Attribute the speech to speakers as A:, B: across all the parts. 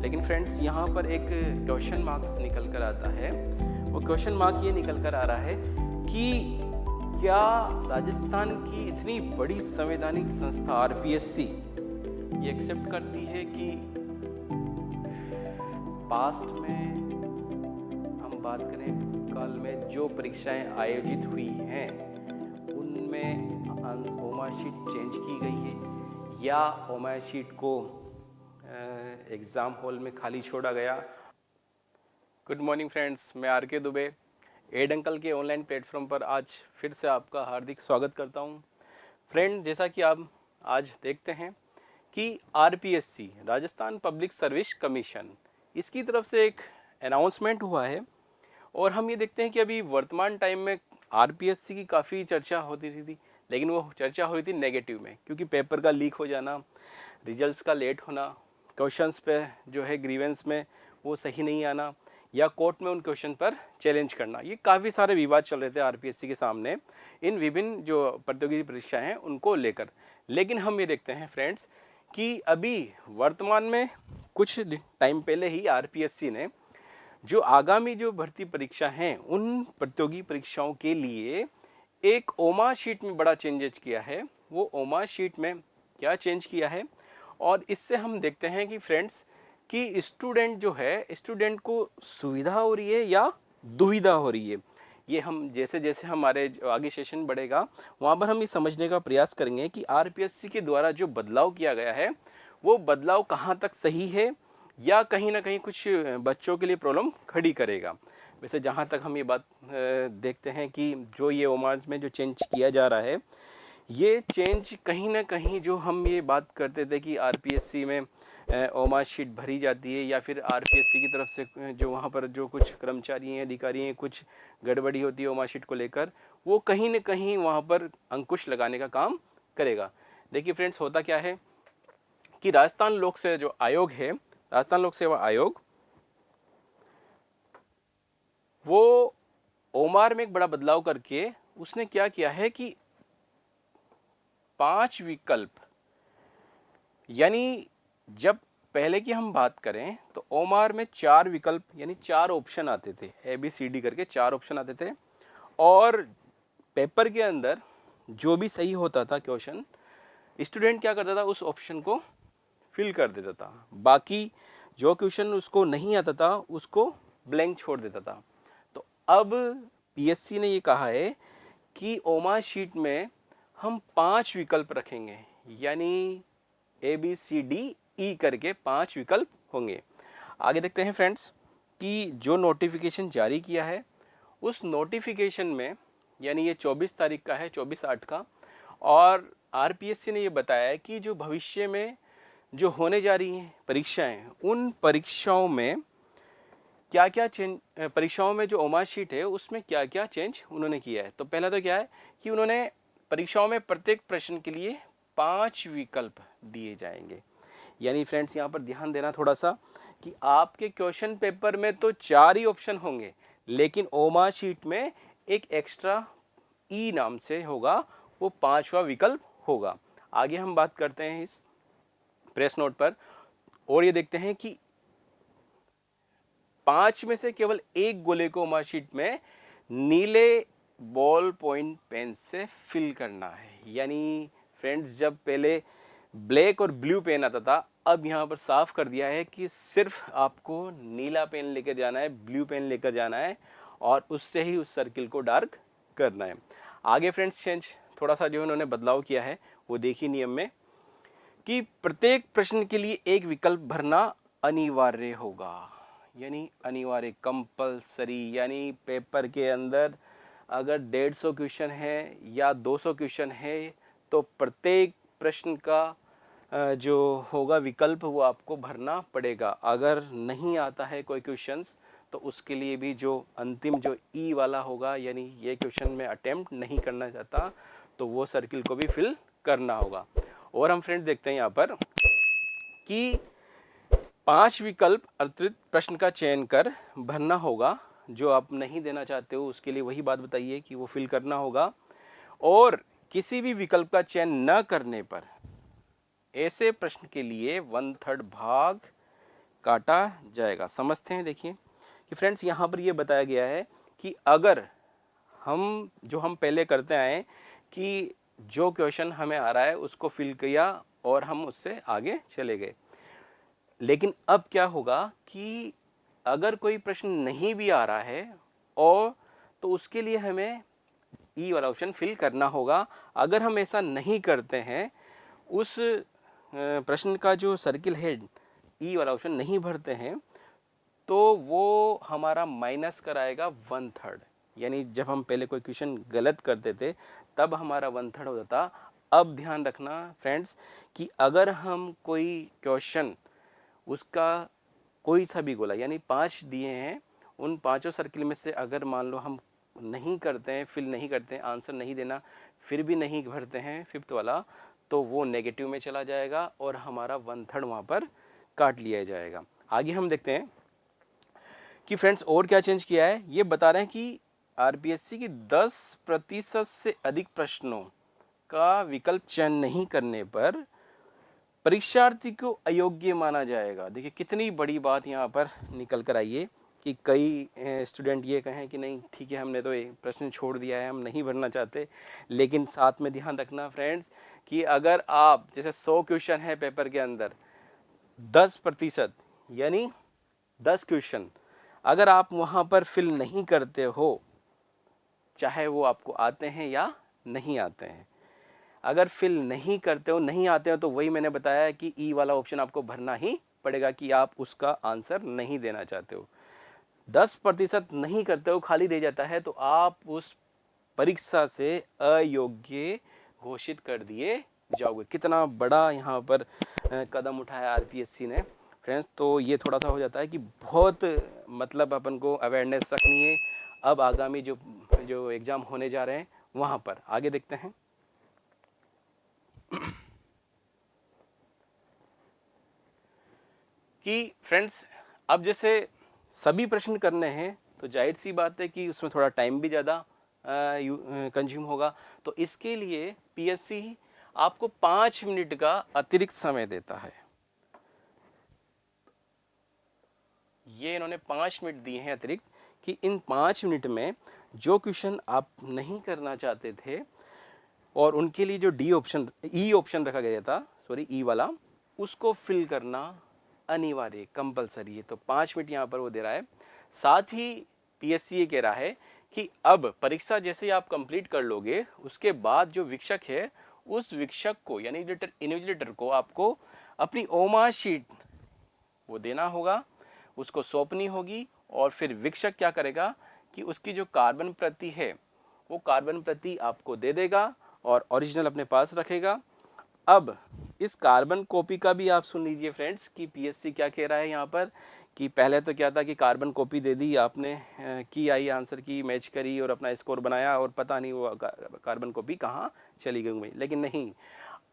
A: लेकिन फ्रेंड्स यहाँ पर एक क्वेश्चन मार्क्स निकल कर आता है। वो क्वेश्चन मार्क ये निकल कर आ रहा है कि क्या राजस्थान की इतनी बड़ी संवैधानिक संस्था आरपीएससी ये एक्सेप्ट करती है कि पास्ट में हम बात करें भूतकाल में जो परीक्षाएं आयोजित हुई हैं उनमें ओमा शीट चेंज की गई है या ओमा शीट को एग्ज़ाम हॉल में खाली छोड़ा गया। गुड मॉर्निंग फ्रेंड्स, मैं आर के दुबे एड अंकल के ऑनलाइन प्लेटफॉर्म पर आज फिर से आपका हार्दिक स्वागत करता हूं। फ्रेंड, जैसा कि आप आज देखते हैं कि RPSC Rajasthan public service commission इसकी तरफ से एक अनाउंसमेंट हुआ है और हम ये देखते हैं कि अभी वर्तमान टाइम में आरपीएससी की काफ़ी चर्चा होती थी, लेकिन वो चर्चा हो रही थी नेगेटिव में, क्योंकि पेपर का लीक हो जाना, रिजल्ट्स का लेट होना, क्वेश्चंस पे जो है ग्रीवेंस में वो सही नहीं आना या कोर्ट में उन क्वेश्चन पर चैलेंज करना, ये काफ़ी सारे विवाद चल रहे थे आरपीएससी के सामने इन विभिन्न जो प्रतियोगी परीक्षाएं हैं उनको लेकर। लेकिन हम ये देखते हैं फ्रेंड्स कि अभी वर्तमान में कुछ टाइम पहले ही आरपीएससी ने जो आगामी जो भर्ती परीक्षा हैं उन प्रतियोगी परीक्षाओं के लिए एक ओमा शीट में बड़ा चेंजेज किया है। वो ओमा शीट में क्या चेंज किया है और इससे हम देखते हैं कि फ्रेंड्स कि स्टूडेंट जो है, स्टूडेंट को सुविधा हो रही है या दुविधा हो रही है। ये हम जैसे जैसे हमारे आगे सेशन बढ़ेगा वहाँ पर हम ये समझने का प्रयास करेंगे कि आरपीएससी के द्वारा जो बदलाव किया गया है वो बदलाव कहाँ तक सही है या कहीं ना कहीं कुछ बच्चों के लिए प्रॉब्लम खड़ी करेगा। वैसे जहाँ तक हम ये बात देखते हैं कि जो ये ओमाज में जो चेंज किया जा रहा है, ये चेंज कहीं ना कहीं जो हम ये बात करते थे कि आरपीएससी में ओमा शीट भरी जाती है या फिर आरपीएससी की तरफ से जो वहाँ पर जो कुछ कर्मचारी हैं, अधिकारी हैं, कुछ गड़बड़ी होती है ओमा शीट को लेकर, वो कहीं ना कहीं वहाँ पर अंकुश लगाने का काम करेगा। देखिए फ्रेंड्स, होता क्या है कि राजस्थान लोक सेवा जो आयोग है, राजस्थान लोक सेवा आयोग, वो ओमार में एक बड़ा बदलाव करके उसने क्या किया है कि 5 विकल्प, यानी जब पहले की हम बात करें तो ओमार में 4 विकल्प यानी 4 ऑप्शन आते थे, ABCD करके 4 ऑप्शन आते थे और पेपर के अंदर जो भी सही होता था क्वेश्चन, स्टूडेंट क्या करता था उस ऑप्शन को फिल कर देता था, बाकी जो क्वेश्चन उसको नहीं आता था उसको ब्लैंक छोड़ देता था। तो अब पीएससी ने ये कहा है कि ओमा शीट में हम 5 विकल्प रखेंगे, यानी ABCDE करके 5 विकल्प होंगे। आगे देखते हैं फ्रेंड्स कि जो नोटिफिकेशन जारी किया है उस नोटिफिकेशन में, यानी ये 24 तारीख का है, 24/8 का, और आरपीएससी ने ये बताया है कि जो भविष्य में जो होने जा रही हैं परीक्षाएं, उन परीक्षाओं में क्या क्या चेंज, परीक्षाओं में जो ओमा शीट है उसमें क्या क्या चेंज उन्होंने किया है। तो पहला तो क्या है कि उन्होंने परीक्षाओं में प्रत्येक प्रश्न के लिए 5 विकल्प दिए जाएंगे। यानी फ्रेंड्स यहाँ पर ध्यान देना थोड़ा सा कि आपके क्वेश्चन पेपर में तो 4 ही ऑप्शन होंगे, लेकिन ओमा शीट में एक एक्स्ट्रा ई नाम से होगा, वो 5वां विकल्प होगा। आगे हम बात करते हैं इस प्रेस नोट पर और ये देखते हैं कि 5 में से केवल एक गोले को ओमा शीट में नीले बॉल पॉइंट पेन से फिल करना है। यानी फ्रेंड्स, जब पहले ब्लैक और ब्लू पेन आता था, अब यहाँ पर साफ कर दिया है कि सिर्फ आपको नीला पेन लेकर जाना है, ब्लू पेन लेकर जाना है और उससे ही उस सर्किल को डार्क करना है। आगे फ्रेंड्स चेंज थोड़ा सा जो उन्होंने बदलाव किया है वो देखिए नियम में कि प्रत्येक प्रश्न के लिए एक विकल्प भरना अनिवार्य होगा, यानी अनिवार्य, कंपलसरी। यानी पेपर के अंदर अगर 150 क्वेश्चन है या 200 क्वेश्चन है तो प्रत्येक प्रश्न का जो होगा विकल्प वो आपको भरना पड़ेगा। अगर नहीं आता है कोई क्वेश्चंस तो उसके लिए भी जो अंतिम जो ई वाला होगा, यानी ये क्वेश्चन में अटेम्प्ट नहीं करना चाहता, तो वो सर्किल को भी फिल करना होगा। और हम फ्रेंड्स देखते हैं यहाँ पर कि 5 विकल्प अतिरिक्त प्रश्न का चयन कर भरना होगा। जो आप नहीं देना चाहते हो उसके लिए वही बात बताइए कि वो फिल करना होगा। और किसी भी विकल्प का चयन न करने पर ऐसे प्रश्न के लिए 1/3 भाग काटा जाएगा। समझते हैं, देखिए कि फ्रेंड्स यहाँ पर ये बताया गया है कि अगर हम पहले करते आए कि जो क्वेश्चन हमें आ रहा है उसको फिल किया और हम उससे आगे चले गए, लेकिन अब क्या होगा कि अगर कोई प्रश्न नहीं भी आ रहा है और तो उसके लिए हमें ई वाला ऑप्शन फिल करना होगा। अगर हम ऐसा नहीं करते हैं, उस प्रश्न का जो सर्किल है ई वाला ऑप्शन नहीं भरते हैं, तो वो हमारा माइनस कराएगा 1/3। यानी जब हम पहले कोई क्वेश्चन गलत करते थे तब हमारा 1/3 होता था। अब ध्यान रखना फ्रेंड्स कि अगर हम कोई क्वेश्चन उसका कोई सा भी गोला यानी 5 दिए हैं, उन पांचों सर्किल में से अगर मान लो हम नहीं करते हैं, फिल नहीं करते हैं, आंसर नहीं देना, फिर भी नहीं भरते हैं फिफ्थ वाला, तो वो नेगेटिव में चला जाएगा और हमारा 1/3 वहाँ पर काट लिया जाएगा। आगे हम देखते हैं कि फ्रेंड्स और क्या चेंज किया है। ये बता रहे हैं कि आरपीएससी की 10% से अधिक प्रश्नों का विकल्प चयन नहीं करने पर परीक्षार्थी को अयोग्य माना जाएगा। देखिए कितनी बड़ी बात यहाँ पर निकल कर आई है कि कई स्टूडेंट ये कहें कि नहीं ठीक है, हमने तो एक प्रश्न छोड़ दिया है, हम नहीं भरना चाहते, लेकिन साथ में ध्यान रखना फ्रेंड्स कि अगर आप जैसे 100 क्वेश्चन है पेपर के अंदर, 10% यानी 10 क्वेश्चन अगर आप वहाँ पर फिल नहीं करते हो, चाहे वो आपको आते हैं या नहीं आते हैं, अगर फिल नहीं करते हो, नहीं आते हो, तो वही मैंने बताया कि ई वाला ऑप्शन आपको भरना ही पड़ेगा कि आप उसका आंसर नहीं देना चाहते हो। 10% नहीं करते हो, खाली दे जाता है, तो आप उस परीक्षा से अयोग्य घोषित कर दिए जाओगे। कितना बड़ा यहाँ पर कदम उठाया आरपीएससी ने फ्रेंड्स। तो ये थोड़ा सा हो जाता है कि बहुत मतलब अपन को अवेयरनेस रखनी है अब आगामी जो एग्ज़ाम होने जा रहे हैं वहाँ पर। आगे देखते हैं कि फ्रेंड्स अब जैसे सभी प्रश्न करने हैं तो जाहिर सी बात है कि उसमें थोड़ा टाइम भी ज़्यादा कंज्यूम होगा। तो इसके लिए पीएससी आपको 5 मिनट का अतिरिक्त समय देता है। ये इन्होंने 5 मिनट दिए हैं अतिरिक्त कि इन 5 मिनट में जो क्वेश्चन आप नहीं करना चाहते थे और उनके लिए जो ई ऑप्शन रखा गया था, सॉरी ई वाला, उसको फिल करना अनिवार्य, कंपलसरी है। तो 5 मिनट यहाँ पर वो दे रहा है। साथ ही पीएससी ये कह रहा है कि अब परीक्षा जैसे आप कंप्लीट कर लोगे, उसके बाद जो विक्षक है उस विक्षक को यानी इन्विजिलेटर को आपको अपनी ओमा शीट वो देना होगा, उसको सौंपनी होगी, और फिर विक्षक क्या करेगा कि उसकी जो कार्बन प्रति है वो कार्बन प्रति आपको दे देगा और ओरिजिनल अपने पास रखेगा। अब इस कार्बन कॉपी का भी आप सुन लीजिए फ्रेंड्स कि पीएससी क्या कह रहा है यहाँ पर कि पहले तो क्या था कि कार्बन कॉपी दे दी आपने, की आई आंसर की मैच करी और अपना स्कोर बनाया और पता नहीं वो कार्बन कॉपी कहाँ चली गई। लेकिन नहीं,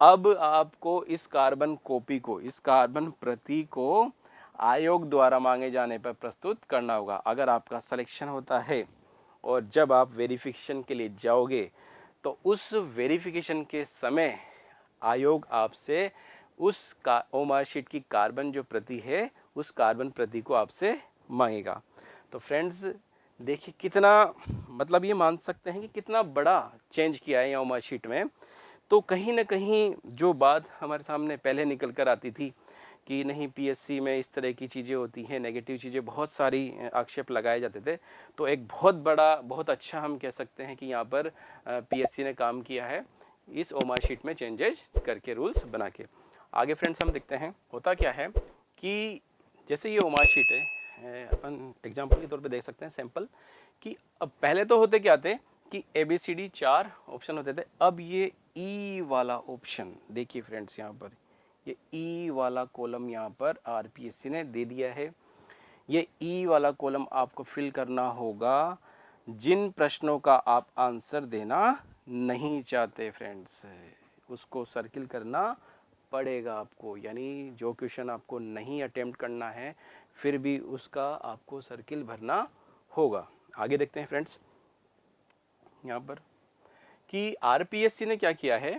A: अब आपको इस कार्बन कॉपी को, इस कार्बन प्रति को आयोग द्वारा मांगे जाने पर प्रस्तुत करना होगा। अगर आपका सिलेक्शन होता है और जब आप वेरिफिकेशन के लिए जाओगे तो उस वेरिफिकेशन के समय आयोग आपसे उस ओमा शीट की कार्बन जो प्रति है उस कार्बन प्रति को आपसे मांगेगा। तो फ्रेंड्स देखिए कितना, मतलब ये मान सकते हैं कि कितना बड़ा चेंज किया है ओमा शीट में। तो कहीं ना कहीं जो बात हमारे सामने पहले निकल कर आती थी कि नहीं पीएससी में इस तरह की चीज़ें होती हैं, नेगेटिव चीज़ें, बहुत सारी आक्षेप लगाए जाते थे, तो एक बहुत बड़ा, बहुत अच्छा हम कह सकते हैं कि यहाँ पर पीएससी ने काम किया है इस ओमा शीट में चेंजेज करके, रूल्स बना के। आगे फ्रेंड्स हम देखते हैं होता क्या है कि जैसे ये ओमा शीट है, अपन एग्जाम्पल के तौर पे देख सकते हैं सैंपल कि अब पहले तो होते क्या थे कि ABCD 4 ऑप्शन होते थे। अब ये ई वाला ऑप्शन देखिए फ्रेंड्स, यहाँ पर ये ई वाला कॉलम यहाँ पर आरपीएससी ने दे दिया है। ये ई वाला कॉलम आपको फिल करना होगा जिन प्रश्नों का आप आंसर देना नहीं चाहते फ्रेंड्स, उसको सर्किल करना पड़ेगा आपको। यानी जो क्वेश्चन आपको नहीं अटेम्प्ट करना है फिर भी उसका आपको सर्किल भरना होगा। आगे देखते हैं फ्रेंड्स यहाँ पर कि आरपीएससी ने क्या किया है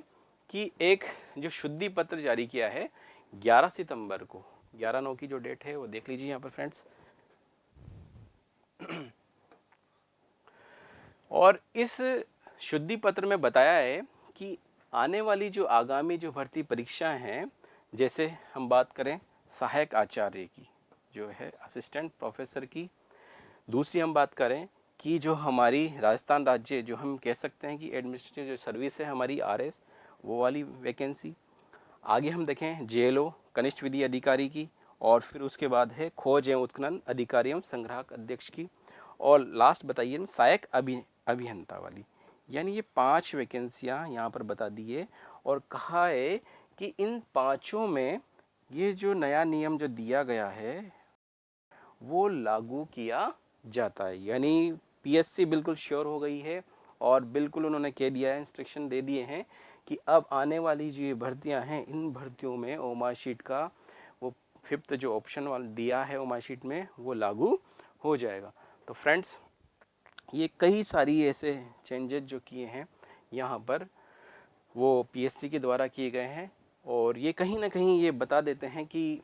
A: कि एक जो शुद्धि पत्र जारी किया है 11 सितंबर को, 11/9 की जो डेट है वो देख लीजिए यहाँ पर फ्रेंड्स। और इस शुद्धि पत्र में बताया है कि आने वाली जो आगामी जो भर्ती परीक्षाएं हैं, जैसे हम बात करें सहायक आचार्य की जो है असिस्टेंट प्रोफेसर की, दूसरी हम बात करें कि जो हमारी राजस्थान राज्य जो हम कह सकते हैं कि एडमिनिस्ट्रेटिव जो सर्विस है हमारी आरएस, वो वाली वैकेंसी, आगे हम देखें जेएलओ कनिष्ठ विधि अधिकारी की, और फिर उसके बाद है खोज एवं उत्खनन अधिकारी एवं संग्राहक अध्यक्ष की, और लास्ट बताइए सहायक अभियंता वाली। यानी ये 5 वैकेंसियाँ यहाँ पर बता दी है और कहा है कि इन पाँचों में ये जो नया नियम जो दिया गया है वो लागू किया जाता है। यानी पीएससी बिल्कुल श्योर हो गई है और बिल्कुल उन्होंने कह दिया है, इंस्ट्रक्शन दे दिए हैं कि अब आने वाली जो ये भर्तियाँ हैं इन भर्तियों में ओमा शीट का वो 5th जो ऑप्शन वाला दिया है ओमा शीट में वो लागू हो जाएगा। तो फ्रेंड्स ये कई सारी ऐसे चेंजेस जो किए हैं यहाँ पर वो पीएससी के द्वारा किए गए हैं, और ये कहीं ना कहीं ये बता देते हैं कि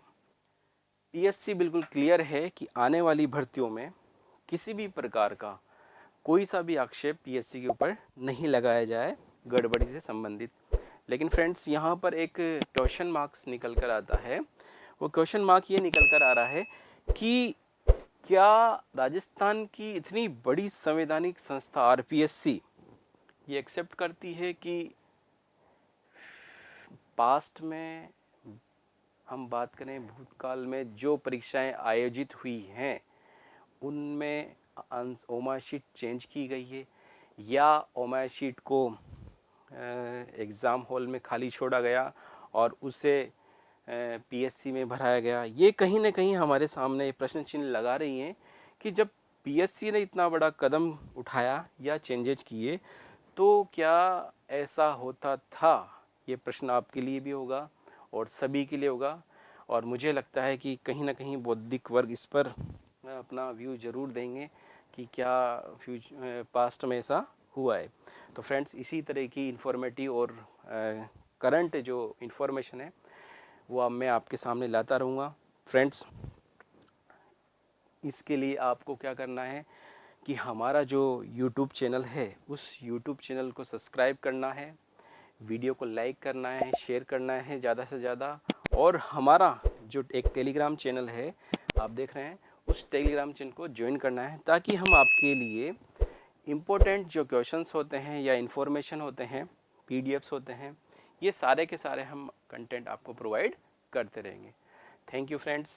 A: पीएससी बिल्कुल क्लियर है कि आने वाली भर्तियों में किसी भी प्रकार का कोई सा भी आक्षेप पीएससी के ऊपर नहीं लगाया जाए गड़बड़ी से संबंधित। लेकिन फ्रेंड्स यहाँ पर एक क्वेश्चन मार्क्स निकल कर आता है। वो क्वेश्चन मार्क ये निकल कर आ रहा है कि क्या राजस्थान की इतनी बड़ी संवैधानिक संस्था आरपीएससी ये एक्सेप्ट करती है कि पास्ट में हम बात करें भूतकाल में जो परीक्षाएं आयोजित हुई हैं उनमें ओमा शीट चेंज की गई है, या ओमा शीट को एग्ज़ाम हॉल में खाली छोड़ा गया और उसे पीएससी में भराया गया। ये कहीं ना कहीं हमारे सामने प्रश्न चिन्ह लगा रही हैं कि जब पीएससी ने इतना बड़ा कदम उठाया या चेंजेज किए तो क्या ऐसा होता था। ये प्रश्न आपके लिए भी होगा और सभी के लिए होगा, और मुझे लगता है कि कहीं ना कहीं बौद्धिक वर्ग इस पर अपना व्यू ज़रूर देंगे कि क्या पास्ट में ऐसा हुआ है। तो फ्रेंड्स इसी तरह की इन्फॉर्मेटिव और करंट जो इन्फॉर्मेशन है वो अब मैं आपके सामने लाता रहूँगा। फ्रेंड्स इसके लिए आपको क्या करना है कि हमारा जो YouTube चैनल है उस YouTube चैनल को सब्सक्राइब करना है, वीडियो को लाइक करना है, शेयर करना है ज़्यादा से ज़्यादा, और हमारा जो एक टेलीग्राम चैनल है आप देख रहे हैं उस टेलीग्राम चैनल को ज्वाइन करना है, ताकि हम आपके लिए इम्पोर्टेंट जो क्वेश्चंस होते हैं या इन्फॉर्मेशन होते हैं, पीडीएफ्स होते हैं, ये सारे के सारे हम कंटेंट आपको प्रोवाइड करते रहेंगे। Thank you friends.